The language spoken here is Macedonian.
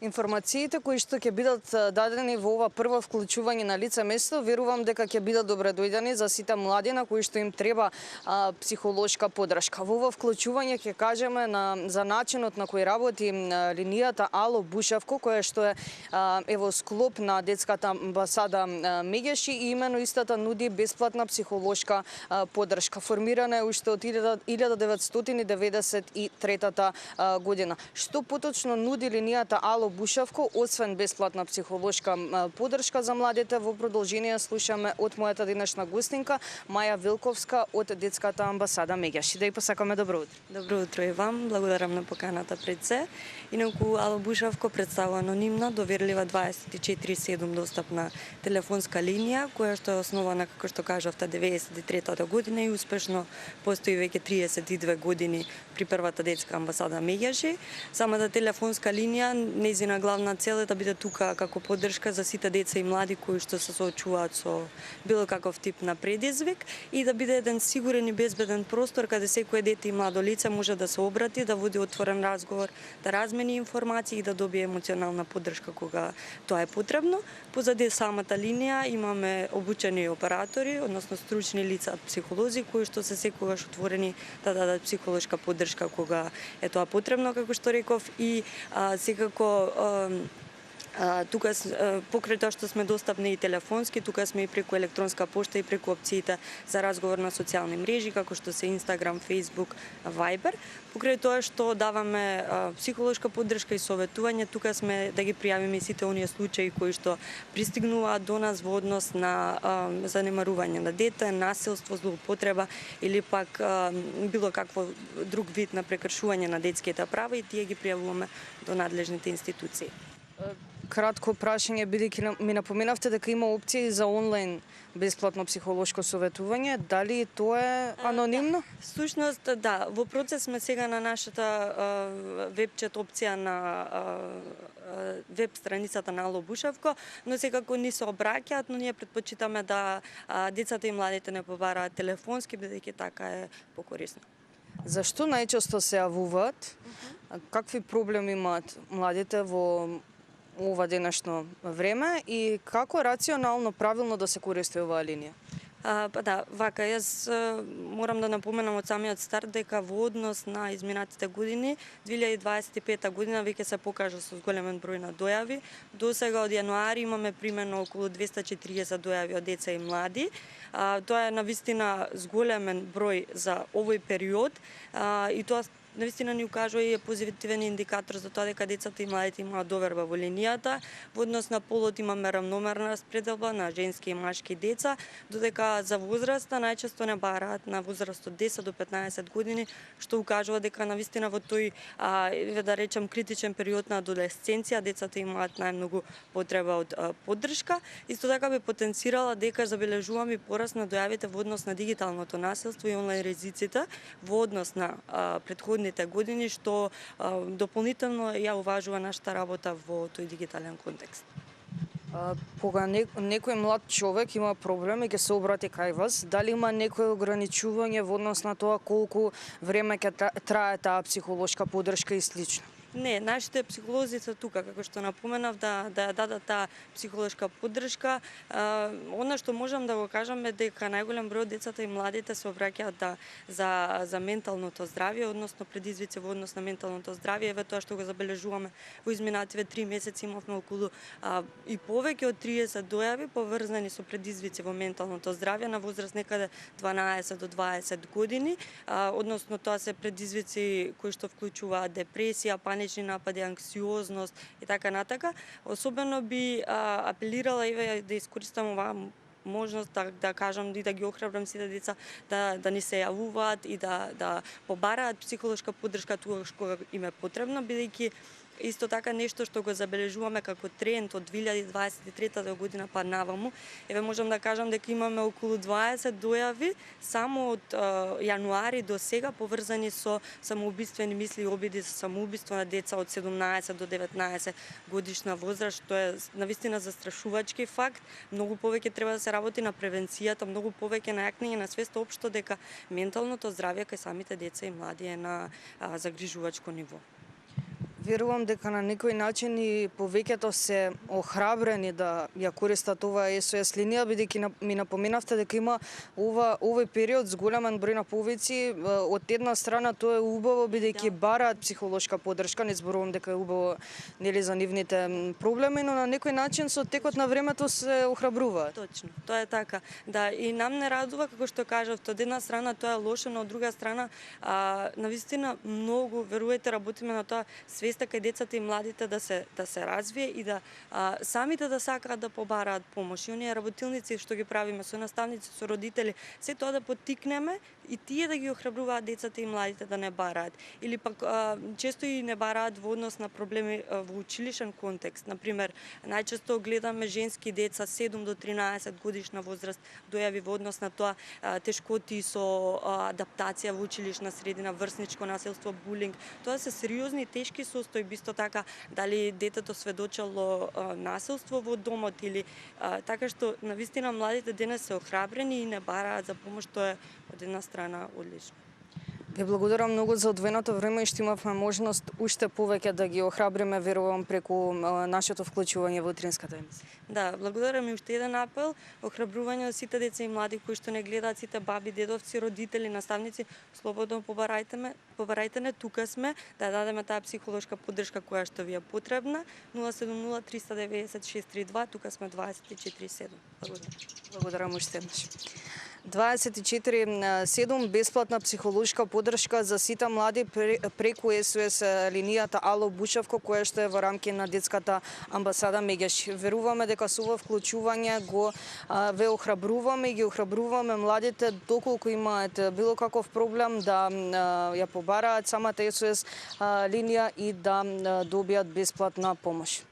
Информациите кои што ќе бидат дадени во ова прво вклучување на лице место, верувам дека ќе бидат добре дојдени за сите млади на кои што им треба психолошка поддршка. Во ова вклучување ќе кажеме за начинот на кој работи линијата Ало Бушевко, која што е во склоп на детската амбасада Мегеши и имено истата нуди бесплатна психолошка поддршка. Формирана е уште од 1993 година. Што поточно нуди линијата Ало Бушевко, освен бесплатна психолошка поддршка за младите? Во продолжение слушаме од мојата денешна гостинка Маја Вилковска од детската амбасада Мегеши. Да ја посакаме добро утро. Добро утро и вам, благодарам на поканата пред се. Инаку Ало Бушевко представува анонимна, доверлива 24/7 достапна телефонска линија, која што е основана, како што кажавте, 93-та година и успешно постои веќе 32 години при првата детска амбасада Мегеши. Самата телефонска линија, нејзина главна цел е да биде тука како поддршка за сите деца и млади кои што се соочуваат со било каков тип на предизвик и да биде еден сигурен и безбеден простор каде секое дете и младо лице може да се обрати, да води отворен разговор, да размени информации и да добие емоционална поддршка кога тоа е потребно. Позади самата линија имаме обучени оператори, односно стручни лица, психолози кои што се секогаш отворени да дадат психолошка поддршка кога е тоа потребно, како што реков, и секако тука покрај тоа што сме достапни и телефонски, тука сме и преку електронска пошта и преку опциите за разговор на социјални мрежи како што се Instagram, Facebook, Viber. Покрај тоа што даваме психолошка поддршка и советување, тука сме да ги пријавиме и сите оние случаи кои што пристигнуваат до нас во однос на занемарување на дете, насилство, злоупотреба или пак било какво друг вид на прекршување на детските права и тие ги пријавуваме до надлежните институции. Кратко прашање, бидејќи ми напоменавте дека има опции за онлайн бесплатно психолошко советување, дали тоа е анонимно? Всушност, да, во процес сме сега на нашата вебчет опција на веб страницата на Ало Бушевко, но секако ни се обраќаат, но ние предпочитаме да децата и младите не побараат телефонски, бидејќи така е покорисно. Зашто најчесто се јавуваат? Какви проблеми имаат младите во ова денешно време и како рационално, правилно да се користи оваа линија? Па да, вака, јас морам да напоменам од самиот старт дека во однос на изминатите години, 2025 година веќе се покажа со зголемен број на дојави. До сега од јануари имаме примерно околу 240 дојави од деца и млади. Тоа е навистина зголемен број за овој период и тоа навистина ни укажува и е позитивен индикатор за тоа дека децата и младите имаат доверба во линијата. Во однос на полот имаме равномерна распределба на женски и машки деца, додека за возраста најчесто не бараат на возраст од 10 до 15 години, што укажува дека навистина во тој да речем критичен период на адолесценција децата имаат најмногу потреба од поддршка. Исто така би потенцирала дека забележуваме пораст на дојавите во однос на дигиталното насилство и онлайн ризиците во однос на претходните години, што дополнително ја уважува нашата работа во тој дигитален контекст. Кога некој млад човек има проблем и ќе се обрати кај вас, дали има некој ограничување во однос на тоа колку време ќе трае таа психолошка поддршка и слично? Не, нашите психолози се тука, како што напоменав, да дадат таа психолошка поддршка. Она што можам да го кажам е дека најголем број од децата и младите се обраќаат за менталното здравје, односно предизвици во однос на менталното здравје. Еве тоа што го забележуваме во изминативе 3 месеци имавме околу и повеќе од 30 дојави поврзани со предизвици во менталното здравје на возраст некаде 12 до 20 години, односно тоа се предизвици кои што вклучуваат депресија, панични напади, анксиозност и така натака. Особено би апелирала и да искористам оваа можност да кажам и да ги охрабрам сите деца да ни се јавуваат и да побараат психолошка поддршка тогаш кога им е потребно, бидејќи исто така нешто што го забележуваме како тренд од 2023 година па наваму. Еве можам да кажам дека имаме околу 20 дојави само од јануари до сега поврзани со самоубиствени мисли и обиди за самоубиство на деца од 17 до 19 годишна возраст, што е навистина застрашувачки факт. Многу повеќе треба да се работи на превенцијата, многу повеќе на јакнење на свест општо дека менталното здравје кај самите деца и млади е на загрижувачко ниво. Верувам дека на некој начин и повеќето се охрабрени да ја користат оваа SOS линија, бидејќи ми напоменавте дека има овој период с големен број на повици. Од една страна тоа е убаво, бидејќи бараат психолошка поддршка, не зборувам дека е убаво нели за нивните проблеми, но на некој начин со текот на времето се охрабруваат. Точно, тоа е така. Да, и нам не радува, како што кажавте, од една страна тоа е лошо, но од друга страна, навистина многу, верувајте, работиме на тоа, свеста кај децата и младите да се развие и да самите да сакаат да побараат помош. И оние работилници што ги правиме со наставници, со родители, се тоа да поттикнеме и тие да ги охрабруваат децата и младите да не бараат. Или пак често и не бараат во однос на проблеми во училишен контекст. Например, најчесто гледаме женски деца 7 до 13 годишна возраст дојави во однос на тоа тешкоти со адаптација во училишна средина, врсничко насилство, булинг. Тоа се сериозни и тешки состојби, исто така дали детето сведочело насилство во домот или така што навистина младите денес се охрабрени и не бараат за помош, тоа е од една страна одлично. Ви благодарам многу за одвоеното време и што имавме можност уште повеќе да ги охрабриме, верувам, преку нашето вклучување во утринската емисија. Да, благодарам и уште еден апел, охрабрување од сите деца и млади кои што не гледаат, сите баби, дедовци, родители, наставници, слободно побарајте не, тука сме да дадеме таа психолошка поддршка која што ви е потребна. 070 390 632, тука сме 24/7. Благодарам. Благодарам уште еднаш. 24/7 бесплатна психолошка поддршка за сите млади преку SOS линијата Ало Бушевко, која што е во рамки на детската амбасада Мегеш. Веруваме дека со ова вклучување ве охрабруваме и ги охрабруваме младите доколку имаат било каков проблем да ја побараат самата SOS линија и да добијат бесплатна помош.